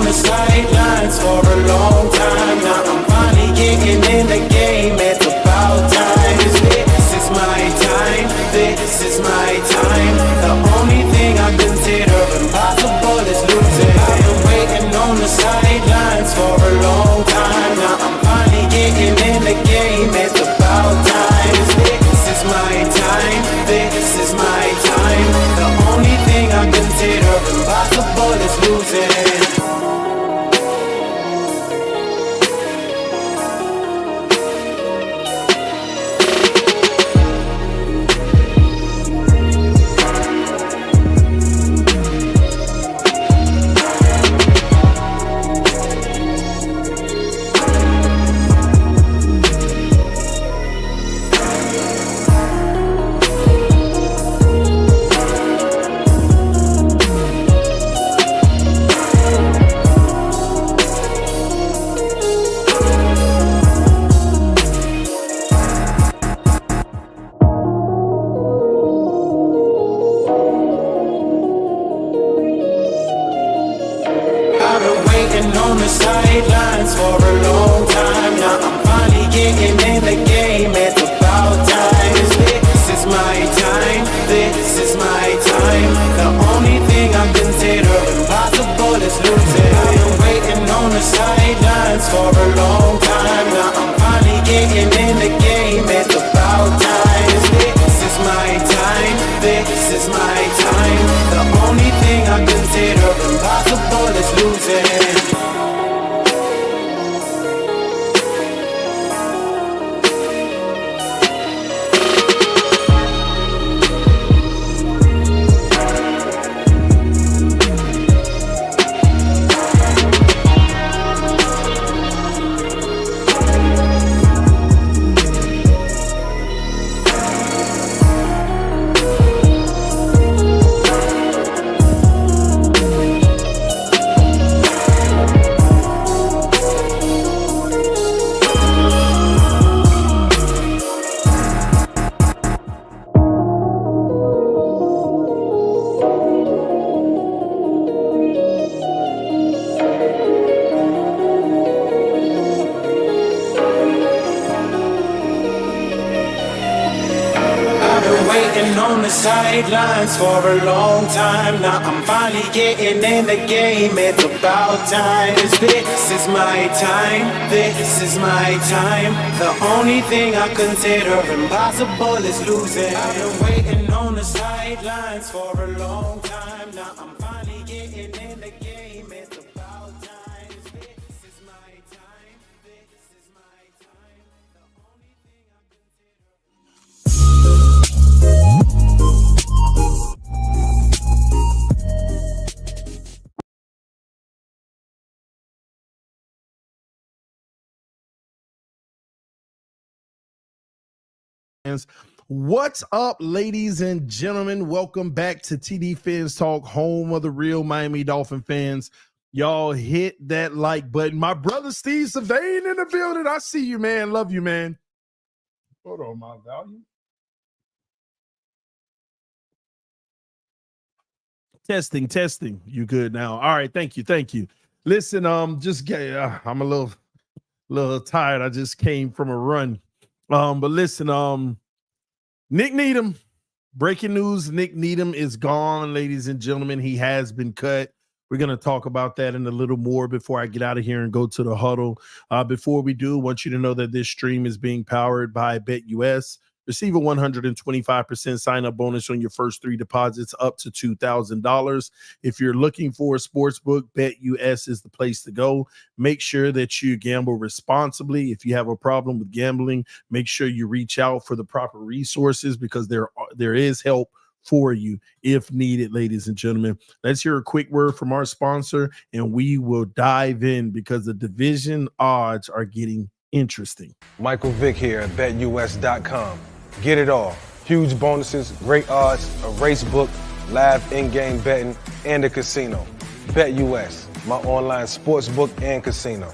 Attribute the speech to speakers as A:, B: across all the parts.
A: on the sidelines for a long time. Now I'm finally getting in the game. It's about time. This is my time. This is my time. The only thing I consider impossible is losing. I've been waiting on the sidelines for a long time. Now I'm finally getting in the game. It's about time. This is my time. This is my time. The only thing I consider impossible is losing. On the sidelines for a long time. Now I'm finally getting in the game. It's about time. This is my time. This is my time. The only thing I consider impossible is losing. I've been waiting on the sidelines for a long time. Now I'm finally getting in the game. It's about time. This is my time. This is my time. The only thing I consider impossible is losing. On the sidelines for a long time. Now I'm finally getting in the game. It's about time. This is my time. This is my time. The only thing I consider impossible is losing. I've been waiting on the sidelines for a long time. Now I'm finally getting in the game. It's about time. This is my time. This is my time. The only thing I
B: What's up, ladies and gentlemen? Welcome back to tdphinstalk, home of the real Miami Dolphin fans. Y'all hit that like button. My brother Steve Sylvain in the building. I see you, man. Love you, man. Hold on, my volume. Testing. You good now? All right, thank you. Listen, I'm a little tired. I just came from a run. But listen, Nick Needham, breaking news, Nick Needham is gone, ladies and gentlemen. He has been cut. We're going to talk about that in a little more before I get out of here and go to the huddle. Before we do, I want you to know that this stream is being powered by BetUS. Receive a 125% sign-up bonus on your first 3 deposits up to $2,000. If you're looking for a sports book, BetUS is the place to go. Make sure that you gamble responsibly. If you have a problem with gambling, make sure you reach out for the proper resources because there is help for you if needed, ladies and gentlemen. Let's hear a quick word from our sponsor, and we will dive in because the division odds are getting interesting.
C: Michael Vick here at BetUS.com. Get it all. Huge bonuses, great odds, a race book, live in-game betting, and a casino. BetUS, my online sports book and casino.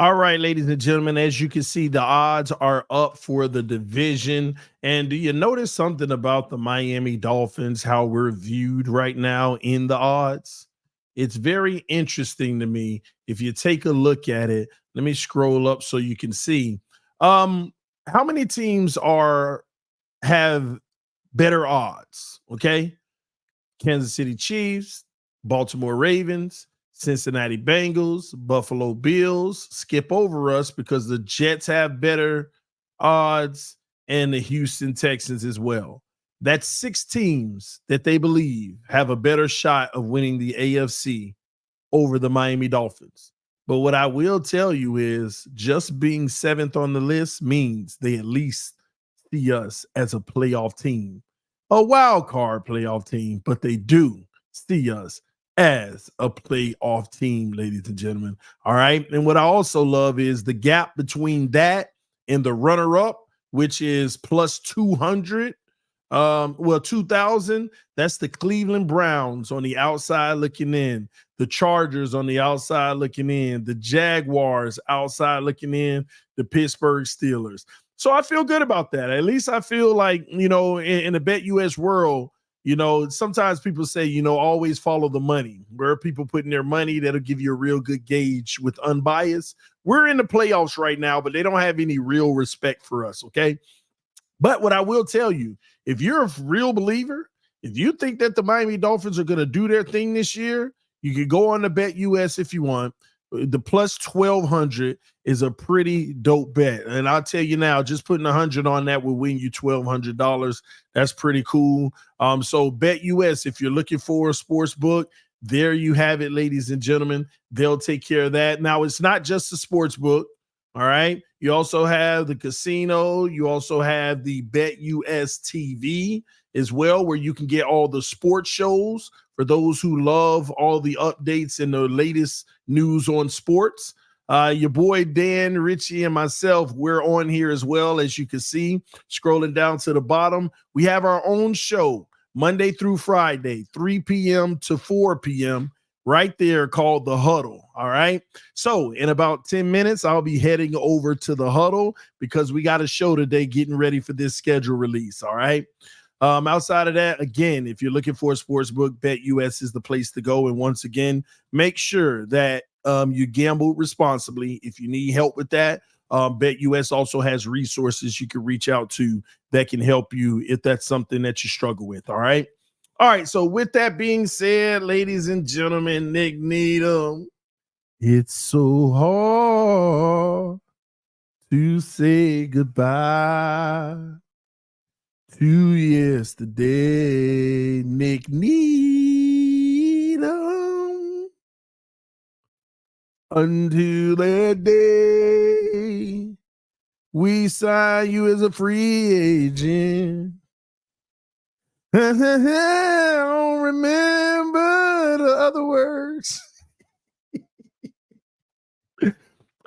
B: All right, ladies and gentlemen, as you can see, the odds are up for the division. And do you notice something about the Miami Dolphins, how we're viewed right now in the odds? It's very interesting to me. If you take a look at it, let me scroll up so you can see. How many teams have better odds? Okay. Kansas City Chiefs, Baltimore Ravens, Cincinnati Bengals, Buffalo Bills skip over us because the Jets have better odds and the Houston Texans as well. That's 6 teams that they believe have a better shot of winning the AFC over the Miami Dolphins. But what I will tell you is just being 7th on the list means they at least see us as a playoff team, a wild card playoff team, but they do see us as a playoff team, ladies and gentlemen. All right. And what I also love is the gap between that and the runner up, which is plus 200. 2,000. That's the Cleveland Browns on the outside looking in, the Chargers on the outside looking in, the Jaguars outside looking in, the Pittsburgh Steelers. So I feel good about that. At least I feel like, in the Bet US world, sometimes people say, always follow the money. Where are people putting their money? That'll give you a real good gauge with unbiased. We're in the playoffs right now, but they don't have any real respect for us. Okay. But what I will tell you, if you're a real believer, if you think that the Miami Dolphins are going to do their thing this year, you can go on the Bet US if you want. The plus 1,200 is a pretty dope bet. And I'll tell you now, just putting 100 on that will win you $1,200. That's pretty cool. So Bet US, if you're looking for a sports book, there you have it, ladies and gentlemen. They'll take care of that. Now, it's not just a sports book. All right. You also have the casino. You also have the Bet US TV as well, where you can get all the sports shows for those who love all the updates and the latest news on sports. Your boy Dan, Richie, and myself, we're on here as well. As you can see, scrolling down to the bottom, we have our own show Monday through Friday, 3 p.m. to 4 p.m. right there, called The Huddle. All right. So in about 10 minutes, I'll be heading over to The Huddle because we got a show today getting ready for this schedule release. All right. Outside of that, again, if you're looking for a sports book, Bet US is the place to go. And once again, make sure that you gamble responsibly. If you need help with that, Bet US also has resources you can reach out to that can help you if that's something that you struggle with. All right. All right, so with that being said, ladies and gentlemen, Nick Needham, it's so hard to say goodbye to yesterday, Nick Needham, until that day we sign you as a free agent. I don't remember the other words.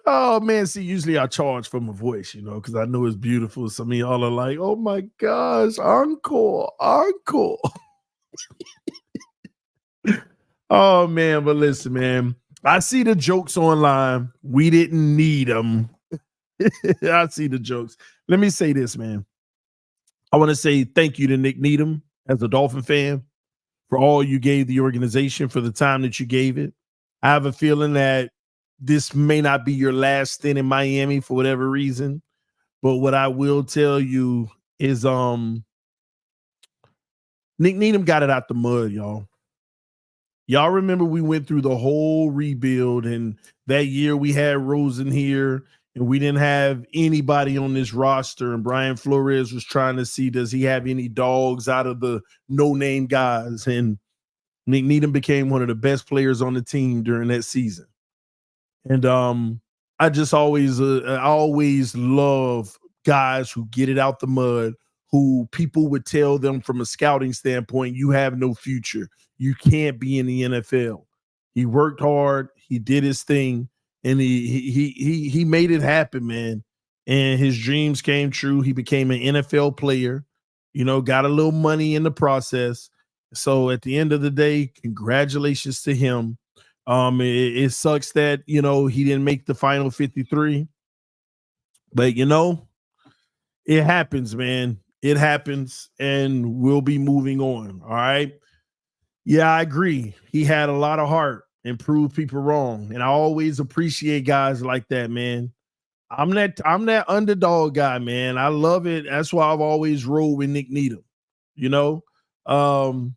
B: Oh, man. See, usually I charge for my voice, because I know it's beautiful. Some of y'all are like, oh, my gosh, encore. Oh, man. But listen, man, I see the jokes online. We didn't need them. I see the jokes. Let me say this, man. I want to say thank you to Nick Needham as a Dolphin fan for all you gave the organization, for the time that you gave it. I have a feeling that this may not be your last stint in Miami for whatever reason. But what I will tell you is Nick Needham got it out the mud, y'all. Y'all remember we went through the whole rebuild, and that year we had Rosen here, and we didn't have anybody on this roster. And Brian Flores was trying to see, does he have any dogs out of the no-name guys? And Nick Needham became one of the best players on the team during that season. And I just always love guys who get it out the mud, who people would tell them from a scouting standpoint, you have no future. You can't be in the NFL. He worked hard. He did his thing. And he made it happen, man. And his dreams came true. He became an NFL player, got a little money in the process. So at the end of the day, congratulations to him. It sucks that he didn't make the final 53, but it happens, man. It happens, and we'll be moving on. All right. Yeah, I agree. He had a lot of heart and proved people wrong, and I always appreciate guys like that, man. I'm that underdog guy, man. I love it. That's why I've always rolled with Nick Needham. You know, um,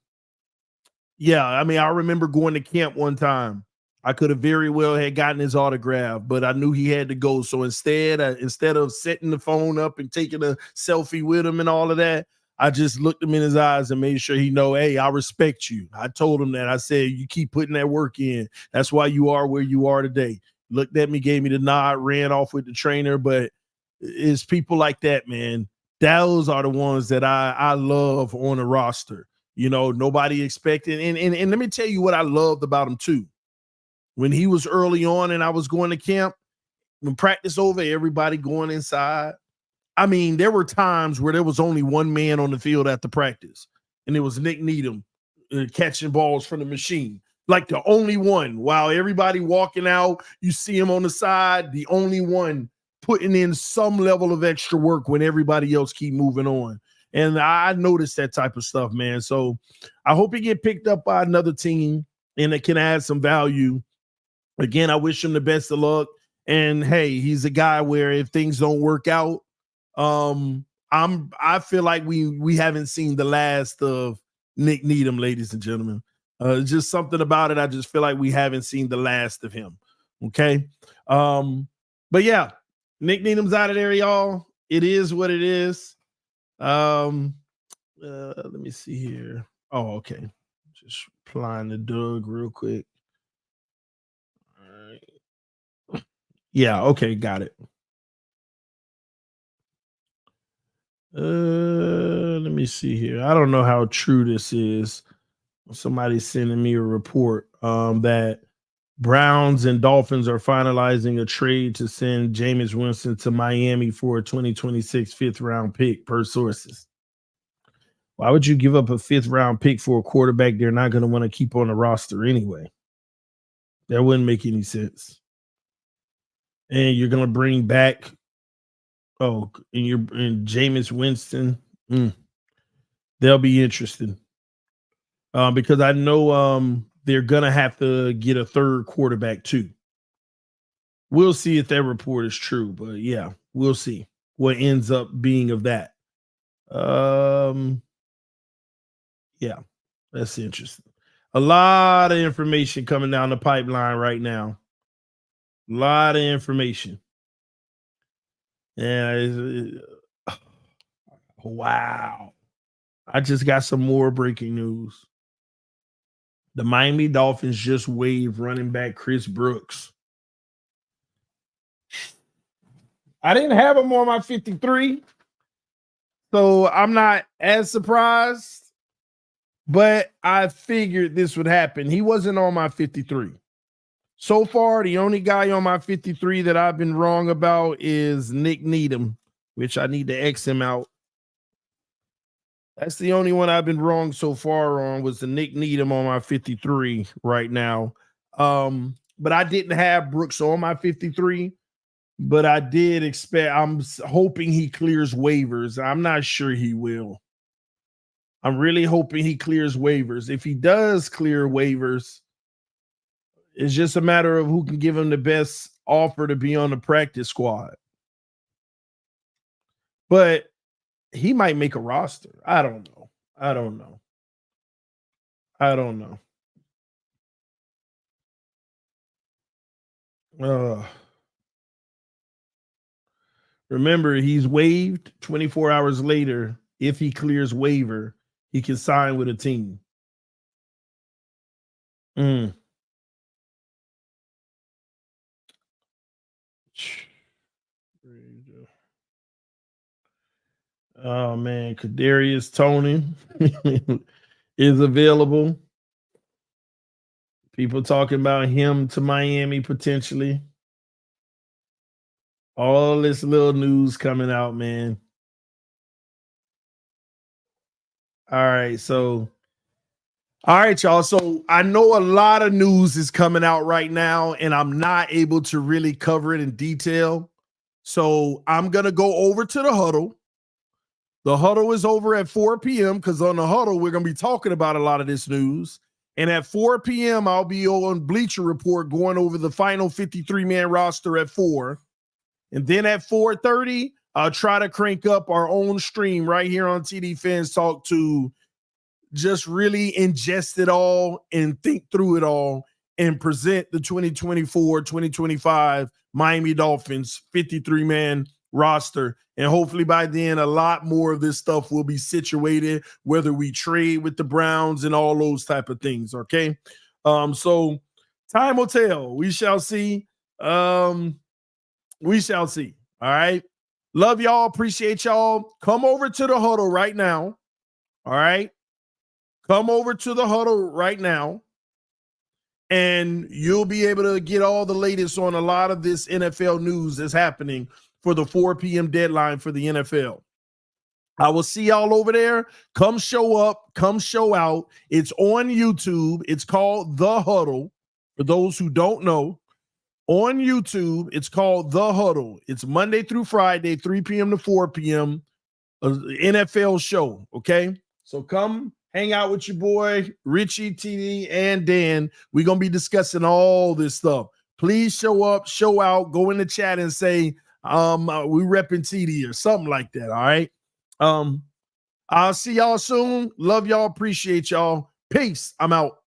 B: yeah. I mean, I remember going to camp one time. I could have very well had gotten his autograph, but I knew he had to go. So instead of setting the phone up and taking a selfie with him and all of that, I just looked him in his eyes and made sure he know, hey, I respect you. I told him that. I said, you keep putting that work in. That's why you are where you are today. Looked at me, gave me the nod, ran off with the trainer. But it's people like that, man. Those are the ones that I love on the roster. Nobody expected. And let me tell you what I loved about him too. When he was early on and I was going to camp, when practice over, everybody going inside. I mean, there were times where there was only one man on the field at the practice, and it was Nick Needham catching balls from the machine. Like the only one. While everybody walking out, you see him on the side, the only one putting in some level of extra work when everybody else keep moving on. And I noticed that type of stuff, man. So I hope he get picked up by another team and it can add some value. Again, I wish him the best of luck. And hey, he's a guy where if things don't work out, I feel like we haven't seen the last of Nick Needham, ladies and gentlemen. Just something about it. I just feel like we haven't seen the last of him. Okay. But yeah, Nick Needham's out of there, y'all. It is what it is. Let me see here. Oh, okay. Just replying to Doug real quick. All right. Yeah, okay, got it. Let me see here. I don't know how true this is. Somebody's sending me a report that Browns and Dolphins are finalizing a trade to send Jameis Winston to Miami for a 2026 fifth round pick, per sources. Why would you give up a fifth round pick for a quarterback they're not going to want to keep on the roster anyway? That wouldn't make any sense. And you're going to bring back and Jameis Winston. They'll be interested because I know they're gonna have to get a third quarterback too. We'll see if that report is true, but yeah, we'll see what ends up being of that. Yeah, that's interesting. A lot of information coming down the pipeline right now. A lot of information. Yeah. Wow. I just got some more breaking news. The Miami Dolphins just waived running back Chris Brooks. I didn't have him on my 53, so I'm not as surprised, but I figured this would happen. He wasn't on my 53. So far, the only guy on my 53 that I've been wrong about is Nick Needham, which I need to X him out. That's the only one I've been wrong so far on, was the Nick Needham on my 53 right now. But I didn't have Brooks on my 53, but I did expect, I'm hoping he clears waivers. I'm not sure he will. I'm really hoping he clears waivers. If he does clear waivers, it's just a matter of who can give him the best offer to be on the practice squad. But he might make a roster. I don't know. Remember, he's waived. 24 hours later, if he clears waiver, he can sign with a team. Oh man, Kadarius Toney is available. People talking about him to Miami potentially. All this little news coming out, man. All right, so All right, y'all. So I know a lot of news is coming out right now, and I'm not able to really cover it in detail. So I'm going to go over to the huddle. The huddle is over at 4 p.m. because on the huddle, we're going to be talking about a lot of this news. And at 4 p.m., I'll be on Bleacher Report going over the final 53-man roster at 4. And then at 4:30, I'll try to crank up our own stream right here on TD Fans Talk to just really ingest it all and think through it all and present the 2024-2025 Miami Dolphins 53-man roster. And hopefully by then, a lot more of this stuff will be situated, whether we trade with the Browns and all those type of things, okay? So time will tell. We shall see. We shall see. All right. Love y'all. Appreciate y'all. Come over to the huddle right now. All right. Come over to the huddle right now. And you'll be able to get all the latest on a lot of this NFL news that's happening for the 4 p.m. deadline for the NFL. I will see y'all over there. Come show up. Come show out. It's on YouTube. It's called The Huddle. For those who don't know, on YouTube, it's called The Huddle. It's Monday through Friday, 3 p.m. to 4 p.m. NFL show, okay? So come hang out with your boy, Richie, TD, and Dan. We're going to be discussing all this stuff. Please show up, show out, go in the chat and say, we repping TD or something like that, all right? I'll see y'all soon. Love y'all. Appreciate y'all. Peace. I'm out.